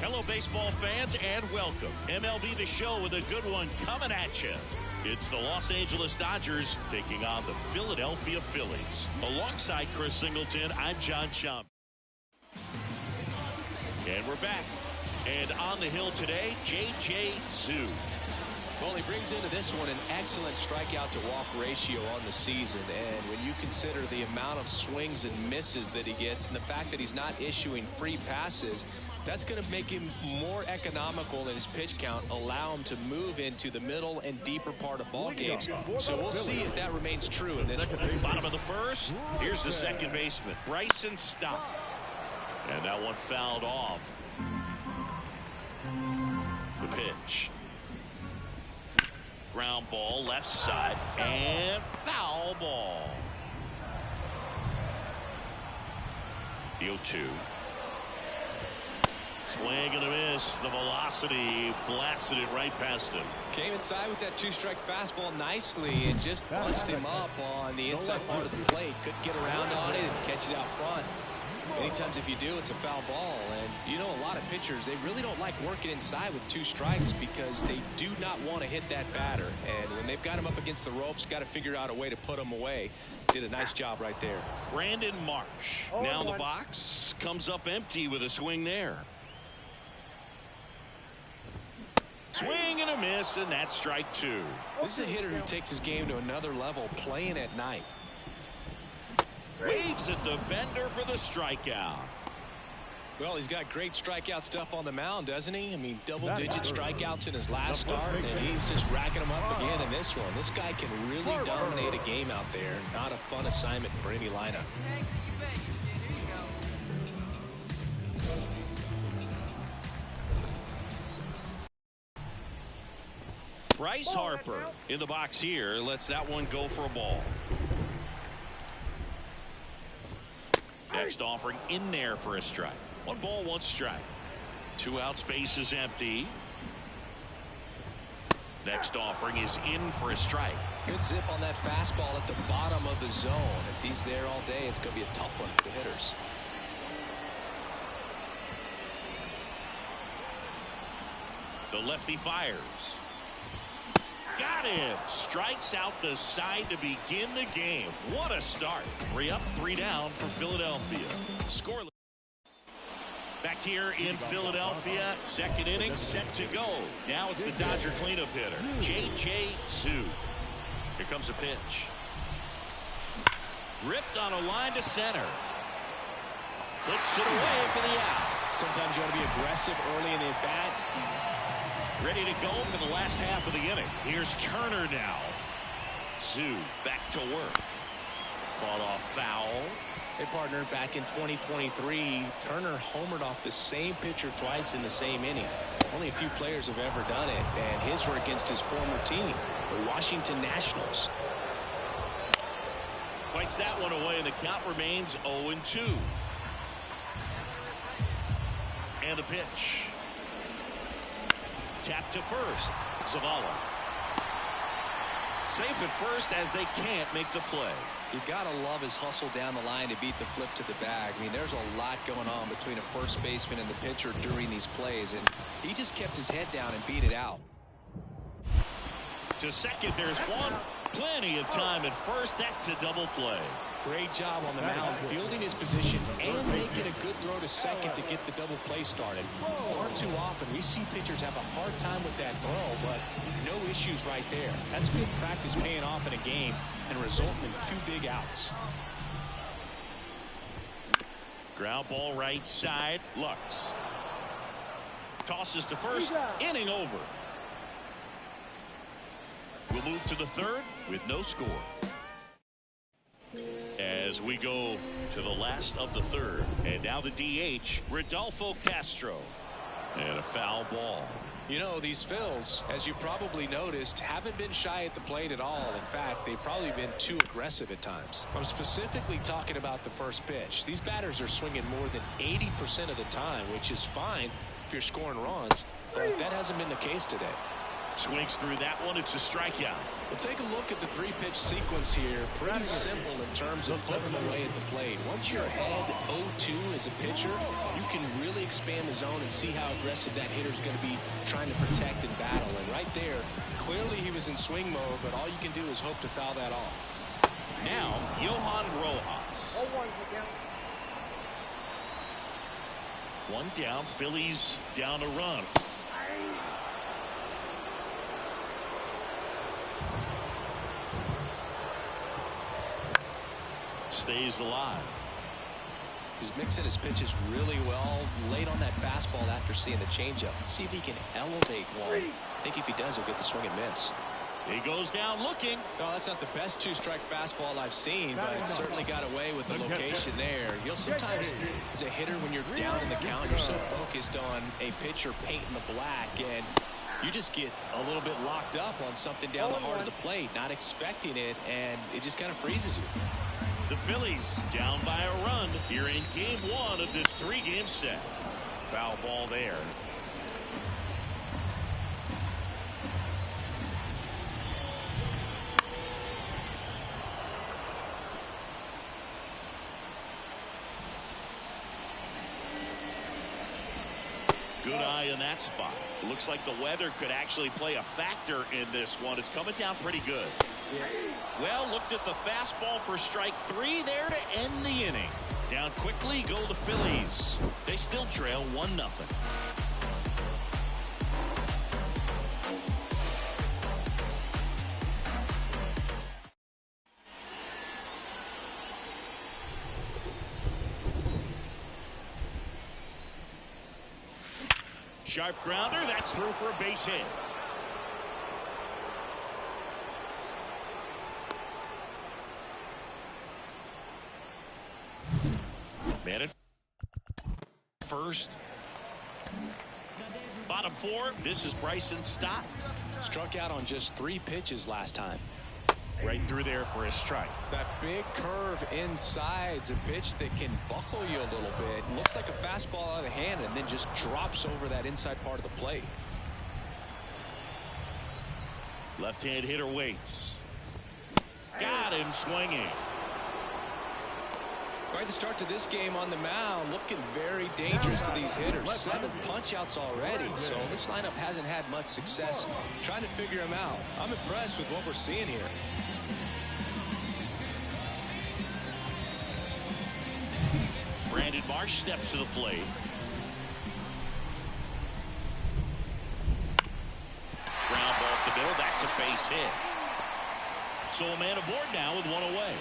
Hello, baseball fans, and welcome. MLB The Show with a good one coming at you. It's the Los Angeles Dodgers taking on the Philadelphia Phillies. Alongside Chris Singleton, I'm John Shump. And we're back. And on the hill today, J.J. Zhu. Well, he brings into this one an excellent strikeout to walk ratio on the season. And when you consider the amount of swings and misses that he gets and the fact that he's not issuing free passes, that's going to make him more economical in his pitch count, allow him to move into the middle and deeper part of ball games. So we'll see if that remains true in this one. Bottom of the first. Here's the second baseman, Bryson Stott. And that one fouled off. The pitch. Ground ball, left side, and foul ball. The 0-2. Swing and a miss. The velocity blasted it right past him. Came inside with that two-strike fastball nicely and just punched him up on the inside part of the plate. Couldn't get around on it and catch it out front. Many times if you do, it's a foul ball. And you know, a lot of pitchers, they really don't like working inside with two strikes because they do not want to hit that batter. And when they've got him up against the ropes, got to figure out a way to put him away. Did a nice job right there. Brandon Marsh now in the box. Comes up empty with a swing there. Swing and a miss, and that's strike two. This is a hitter who takes his game to another level, playing at night. Waves at the bender for the strikeout. Well, he's got great strikeout stuff on the mound, doesn't he? I mean, double-digit strikeouts in his last start, and he's just racking them up again in this one. This guy can really dominate a game out there. Not a fun assignment for any lineup. Bryce Harper in the box here. Lets that one go for a ball. Next offering in there for a strike. 1 ball, 1 strike. 2 outs, base is empty. Next offering is in for a strike. Good zip on that fastball at the bottom of the zone. If he's there all day, it's going to be a tough one for the hitters. The lefty fires. Got him. Strikes out the side to begin the game. What a start. 3 up, 3 down for Philadelphia. Scoreless. Back here in Philadelphia, second inning set to go. Now it's the Dodger cleanup hitter, J.J. Zhu. Here comes a pitch. Ripped on a line to center. Hooks it away for the out. Sometimes you want to be aggressive early in the at-bat. Ready to go for the last half of the inning. Here's Turner now. Zhu back to work. Fought off foul. Hey, partner, back in 2023, Turner homered off the same pitcher twice in the same inning. Only a few players have ever done it, and his were against his former team, the Washington Nationals. Fights that one away, and the count remains 0-2. And the pitch. Tap to first. Zavala. Safe at first as they can't make the play. You gotta love his hustle down the line to beat the flip to the bag. I mean, there's a lot going on between a first baseman and the pitcher during these plays, and he just kept his head down and beat it out. To second, there's one. Plenty of time at first. That's a double play. Great job on the mound, fielding his position and making a good throw to second to get the double play started. Far too often, we see pitchers have a hard time with that throw, but no issues right there. That's good practice paying off in a game and resulting in 2 big outs. Ground ball right side. Lux tosses to first. Inning over. We'll move to the third with no score. As we go to the last of the third, and now the DH, Rodolfo Castro, and a foul ball. You know, these Phils, as you probably noticed, haven't been shy at the plate at all. In fact, they've probably been too aggressive at times. I'm specifically talking about the first pitch. These batters are swinging more than 80% of the time, which is fine if you're scoring runs, but that hasn't been the case today. Swings through that one. It's a strikeout. Well, take a look at the 3-pitch sequence here. Pretty simple in terms of putting them away at the plate. Once you're ahead 0-2 as a pitcher, you can really expand the zone and see how aggressive that hitter's going to be trying to protect and battle. And right there, clearly he was in swing mode, but all you can do is hope to foul that off. Now, Johan Rojas. One down. Phillies down a run. Stays alive. He's mixing his pitches really well. Late on that fastball after seeing the changeup. See if he can elevate one. I think if he does, he'll get the swing and miss. He goes down looking. No, that's not the best 2-strike fastball I've seen, but it certainly got away with the location there. You know, sometimes as a hitter, when you're down in the count, you're so focused on a pitcher painting the black, and you just get a little bit locked up on something down the heart of the plate, not expecting it, and it just kind of freezes you. The Phillies down by a run here in game 1 of this 3-game set. Foul ball there. Good eye in that spot. It looks like the weather could actually play a factor in this one. It's coming down pretty good. Well, looked at the fastball for strike 3 there to end the inning. Down quickly go the Phillies. They still trail 1-0. Sharp grounder. That's through for a base hit. Man at first. Bottom 4. This is Bryson Stott. Struck out on just 3 pitches last time. Right through there for a strike. That big curve inside's a pitch that can buckle you a little bit. Looks like a fastball out of the hand and then just drops over that inside part of the plate. Left-hand hitter waits. Got him swinging. Quite the start to this game on the mound. Looking very dangerous to these hitters. 7 punch-outs already, so this lineup hasn't had much success trying to figure him out. I'm impressed with what we're seeing here. Brandon Marsh steps to the plate. Ground ball up the middle. That's a base hit. So a man aboard now with 1 away.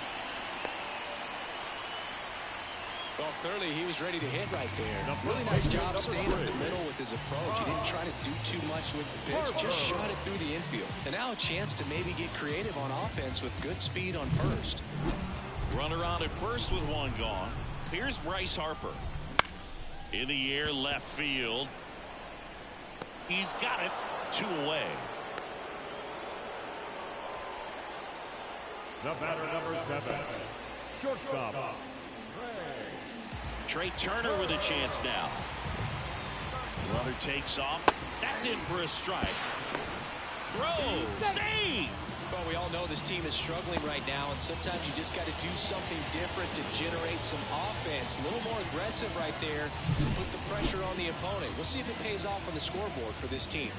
Well, clearly he was ready to hit right there. Really nice job staying up the middle with his approach. He didn't try to do too much with the pitch. Just shot it through the infield. And now a chance to maybe get creative on offense with good speed on first. Runner on at first with 1 gone. Here's Bryce Harper. In the air, left field. He's got it. 2 away. The batter, number 7, shortstop. Trey Turner with a chance now. Runner takes off. That's in for a strike. Throw. Save. Well, we all know this team is struggling right now, and sometimes you just got to do something different to generate some offense. A little more aggressive right there to put the pressure on the opponent. We'll see if it pays off on the scoreboard for this team.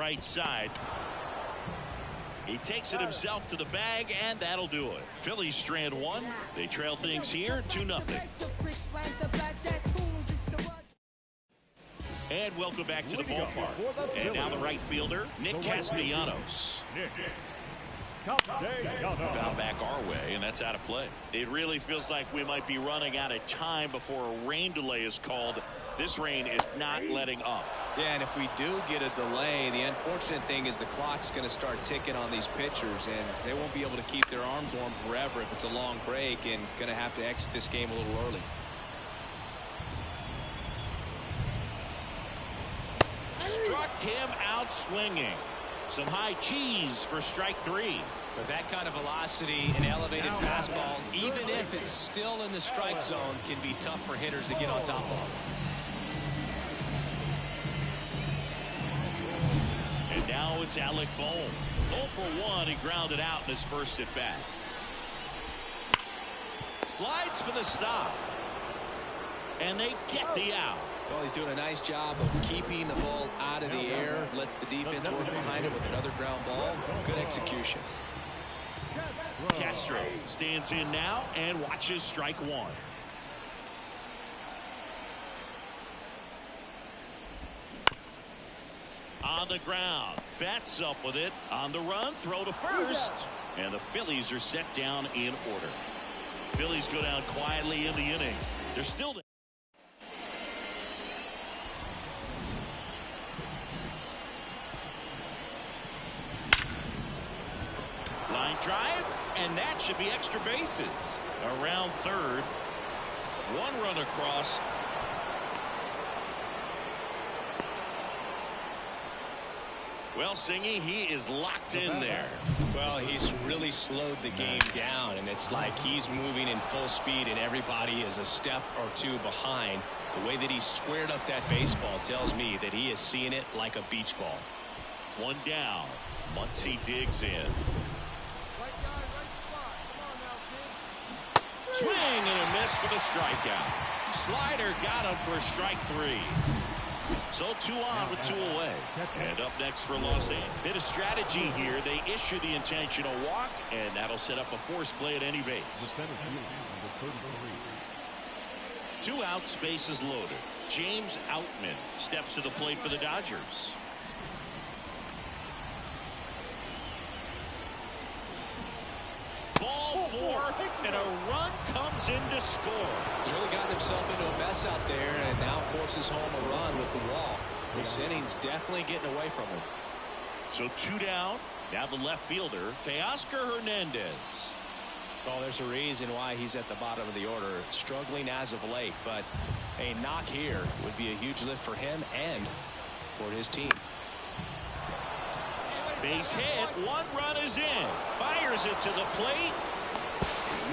right side. He takes it himself to the bag, and that'll do it. Phillies strand one. They trail things here 2-0. And welcome back to the ballpark. And now the right fielder, Nick Castellanos. Foul back our way, and that's out of play. It really feels like we might be running out of time before a rain delay is called. This rain is not letting up. Yeah, and if we do get a delay, the unfortunate thing is the clock's going to start ticking on these pitchers, and they won't be able to keep their arms warm forever if it's a long break, and going to have to exit this game a little early. Struck him out swinging. Some high cheese for strike 3. But that kind of velocity and elevated fastball, even if it's still in the strike zone, can be tough for hitters to get on top of. And now it's Alec Bohm. 0 for 1. He grounded out in his first at bat. Slides for the stop. And they get the out. Well, he's doing a nice job of keeping the ball out of the air. Lets the defense work behind it with another ground ball. Good execution. Castro stands in now and watches strike 1. On the ground. Bats up with it. On the run. Throw to first. And the Phillies are set down in order. Phillies go down quietly in the inning. They're still down. Line drive, and that should be extra bases. Around third. 1 run across. Well, Singy, he is locked in there. Well, he's really slowed the game down, and it's like he's moving in full speed, and everybody is a step or 2 behind. The way that he squared up that baseball tells me that he is seeing it like a beach ball. 1 down. Muncy digs in. Swing and a miss for the strikeout. Slider got him for strike 3. So 2 on with 2 away. And up next for Los Angeles. Bit of strategy here. They issue the intentional walk, and that'll set up a force play at any base. 2 outs, bases loaded. James Outman steps to the plate for the Dodgers. Ball 4, and a run comes in to score. He's really gotten himself into a mess out there, and now forces home a run with the walk. This inning's definitely getting away from him. So 2 down. Now the left fielder, Teoscar Hernandez. Well, there's a reason why he's at the bottom of the order, struggling as of late, but a knock here would be a huge lift for him and for his team. Base hit. 1 run is in. Fires it to the plate.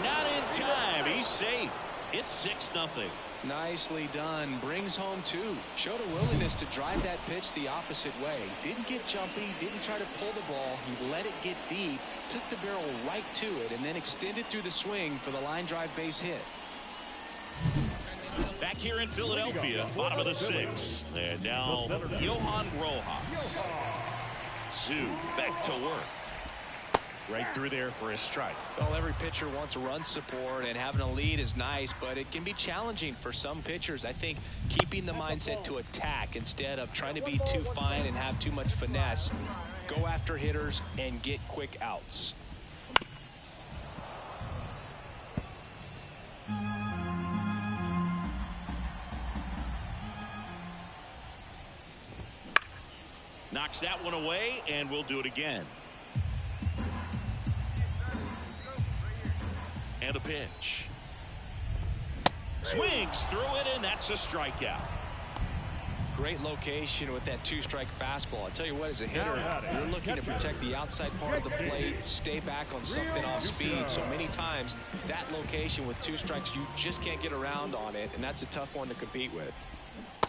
Not in time. He's safe. It's 6-0. Nicely done. Brings home 2. Showed a willingness to drive that pitch the opposite way. Didn't get jumpy. Didn't try to pull the ball. He let it get deep. Took the barrel right to it and then extended through the swing for the line drive base hit. Back here in Philadelphia, bottom of the 6th. And now Johan Rojas. Sue back to work. Right through there for a strike. Well, every pitcher wants a run support, and having a lead is nice, but it can be challenging for some pitchers. I think keeping the mindset to attack instead of trying to be too fine and have too much finesse. Go after hitters and get quick outs. Knocks that one away, and we'll do it again. And a pitch. Swings through it, and that's a strikeout. Great location with that 2-strike fastball. I tell you what, as a hitter, you're looking to protect the outside part of the plate, stay back on something off speed. So many times, that location with 2 strikes, you just can't get around on it, and that's a tough one to compete with.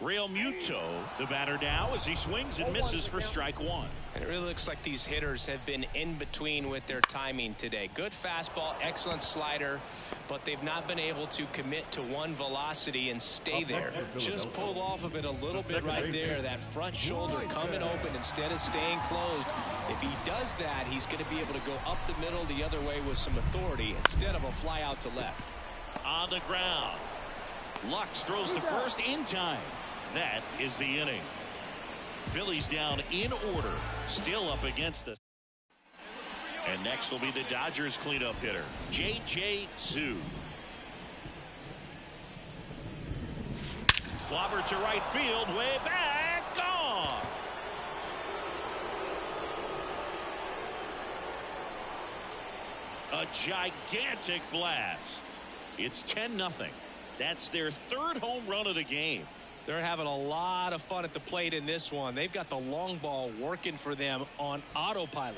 Real Muto, the batter now, as he swings and misses for strike one. And it really looks like these hitters have been in between with their timing today. Good fastball, excellent slider, but they've not been able to commit to one velocity and stay there. Just pulled off of it a little bit right there. That front shoulder coming open instead of staying closed. If he does that, he's going to be able to go up the middle the other way with some authority instead of a fly out to left. On the ground. Lux throws to first in time. That is the inning. Phillies down in order, still up against us. And next will be the Dodgers cleanup hitter, J.J. Zhu. Clobber to right field, way back, gone. A gigantic blast. It's 10-0. That's their third home run of the game. They're having a lot of fun at the plate in this one. They've got the long ball working for them on autopilot.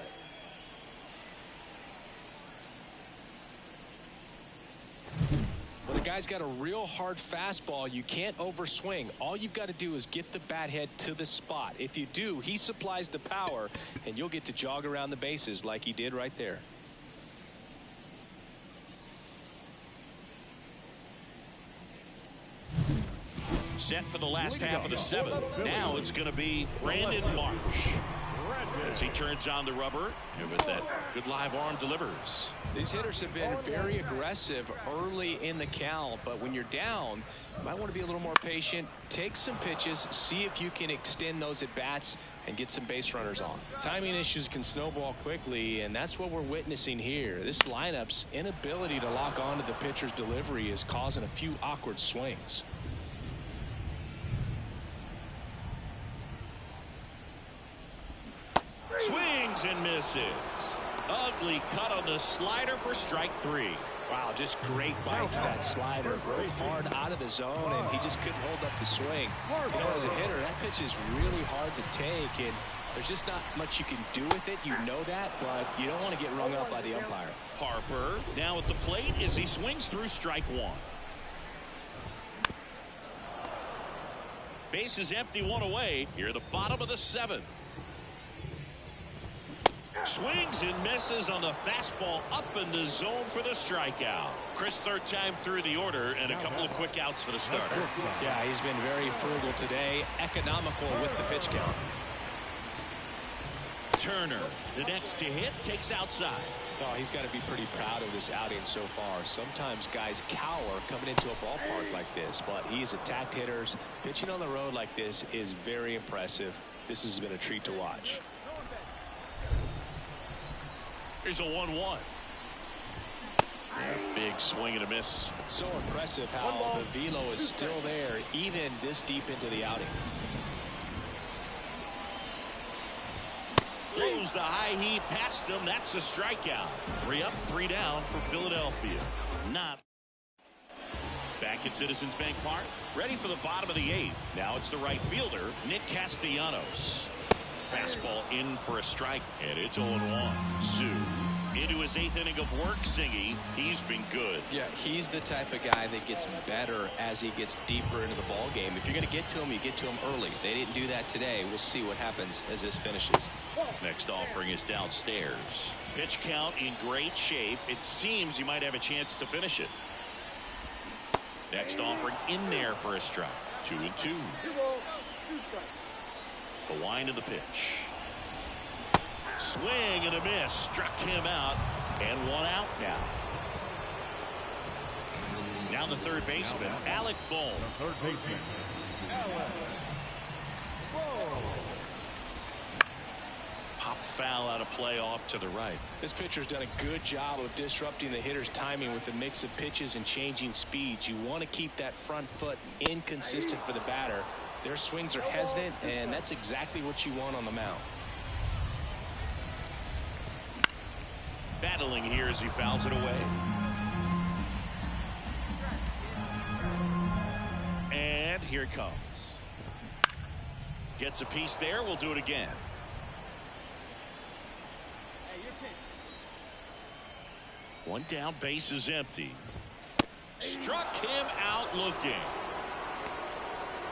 Well, the guy's got a real hard fastball. You can't overswing. All you've got to do is get the bat head to the spot. If you do, he supplies the power, and you'll get to jog around the bases like he did right there. Set for the last half of the seventh. Now it's going to be Brandon Marsh as he turns on the rubber, and with that good live arm delivers. These hitters have been very aggressive early in the count, but when you're down, you might want to be a little more patient. Take some pitches, see if you can extend those at bats and get some base runners on. Timing issues can snowball quickly, and that's what we're witnessing here. This lineup's inability to lock onto the pitcher's delivery is causing a few awkward swings. Swings and misses. Ugly cut on the slider for strike three. Wow, just great bite to that slider. Rode hard out of the zone, and he just couldn't hold up the swing. You know, as a hitter, that pitch is really hard to take, and there's just not much you can do with it. You know that, but you don't want to get rung up by the umpire. Harper now at the plate as he swings through strike one. Base is empty, one away. Here at the bottom of the seventh. Swings and misses on the fastball up in the zone for the strikeout. Chris, third time through the order, and a couple of quick outs for the starter. Yeah, he's been very frugal today, economical with the pitch count. Turner, the next to hit, takes outside. Oh, he's got to be pretty proud of this outing so far. Sometimes guys cower coming into a ballpark like this, but he's attacked hitters. Pitching on the road like this is very impressive. This has been a treat to watch. Here's a 1-1. Big swing and a miss. So impressive how the velo is still there even this deep into the outing. Blows the high heat past him. That's a strikeout. 3 up, 3 down for Philadelphia. Not back at Citizens Bank Park. Ready for the bottom of the 8th. Now it's the right fielder, Nick Castellanos. Fastball in for a strike, and it's 0-1. Zhu into his 8th inning of work. Singy, he's been good. Yeah, he's the type of guy that gets better as he gets deeper into the ball game. If you're going to get to him, you get to him early. They didn't do that today. We'll see what happens as this finishes. Next offering is downstairs. Pitch count in great shape. It seems you might have a chance to finish it. Next offering in there for a strike. 2-2. The wind of the pitch. Swing and a miss. Struck him out. And 1 out now. Now the third baseman, Alec Bohm. Third baseman, Alec Bohm. Pop foul out of play off to the right. This pitcher's done a good job of disrupting the hitter's timing with the mix of pitches and changing speeds. You want to keep that front foot inconsistent for the batter. Their swings are hesitant, and that's exactly what you want on the mound. Battling here as he fouls it away. And here it comes. Gets a piece there. We'll do it again. One down, base is empty. Struck him out looking.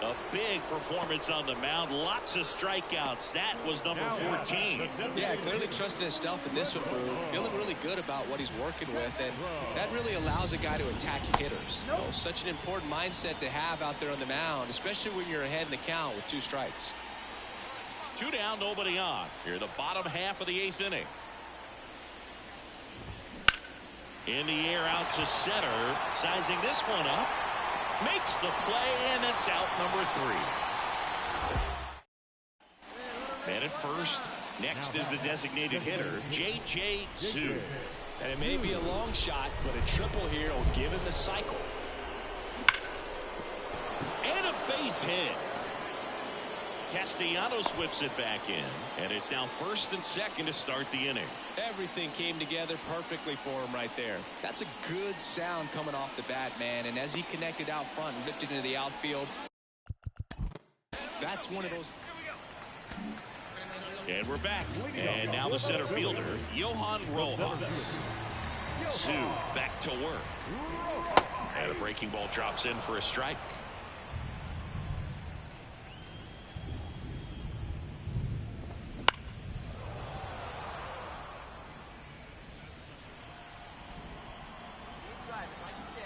A big performance on the mound. Lots of strikeouts. That was number 14. Yeah, clearly trusting his stuff in this one, Brew. Feeling really good about what he's working with, and that really allows a guy to attack hitters. You know, such an important mindset to have out there on the mound, especially when you're ahead in the count with 2 strikes. 2 down, nobody on. Here in the bottom half of the 8th inning. In the air out to center. Sizing this one up. Makes the play, and it's out number 3. Man at first. Next is the designated hitter, J.J. Zhu. And it may be a long shot, but a triple here will give him the cycle. And a base hit. Castellanos whips it back in, and it's now 1st and 2nd to start the inning. Everything came together perfectly for him right there. That's a good sound coming off the bat, man. And as he connected out front and ripped it into the outfield, that's one of those. And we're back. And now the center fielder, Johan Rojas. Zhu back to work. And a breaking ball drops in for a strike.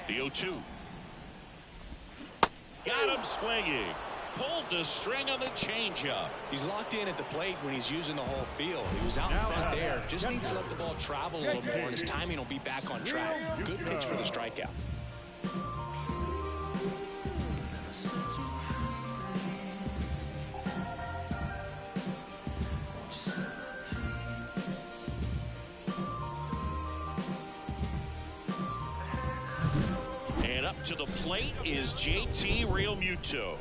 The 0-2. Got him swinging. Pulled the string on the changeup. He's locked in at the plate when he's using the whole field. He was out in front there. Just needs to let the ball travel a little more, and his timing will be back on track. Good pitch for the strikeout. And up to the plate is JT Realmuto.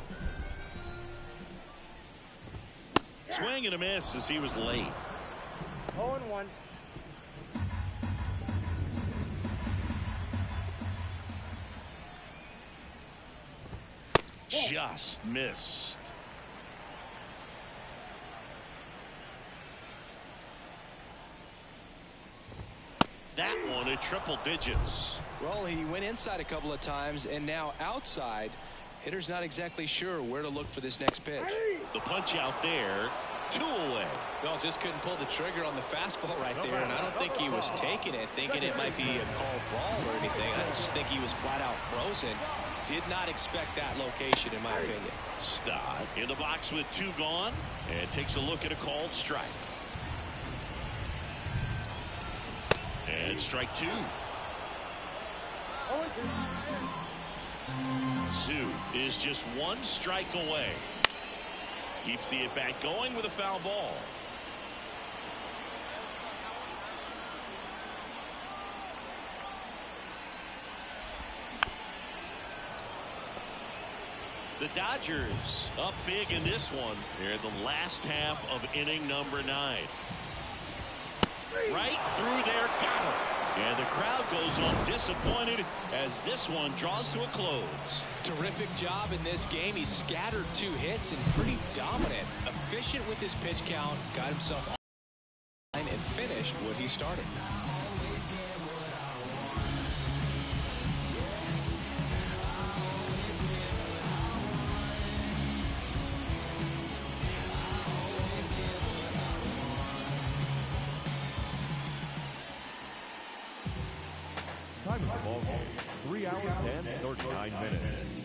Swing and a miss as he was late. 0-1. Just missed. That one at triple digits. Well, he went inside a couple of times, and now outside. Hitter's not exactly sure where to look for this next pitch. The punch out there, 2 away. Well, just couldn't pull the trigger on the fastball right there, and I don't think he was taking it, thinking it might be a called ball or anything. I just think he was flat out frozen. Did not expect that location, in my opinion. Stott in the box with 2 gone, and takes a look at a called strike. And strike 2. Zhu is just 1 strike away. Keeps the at-bat going with a foul ball. The Dodgers up big in this one. They're in the last half of inning number 9. Right through there, got him. And the crowd goes on disappointed as this one draws to a close. Terrific job in this game. He scattered 2 hits and pretty dominant. Efficient with his pitch count. Got himself on the line and finished what he started. Time of the ball game, 3 hours and 39 minutes.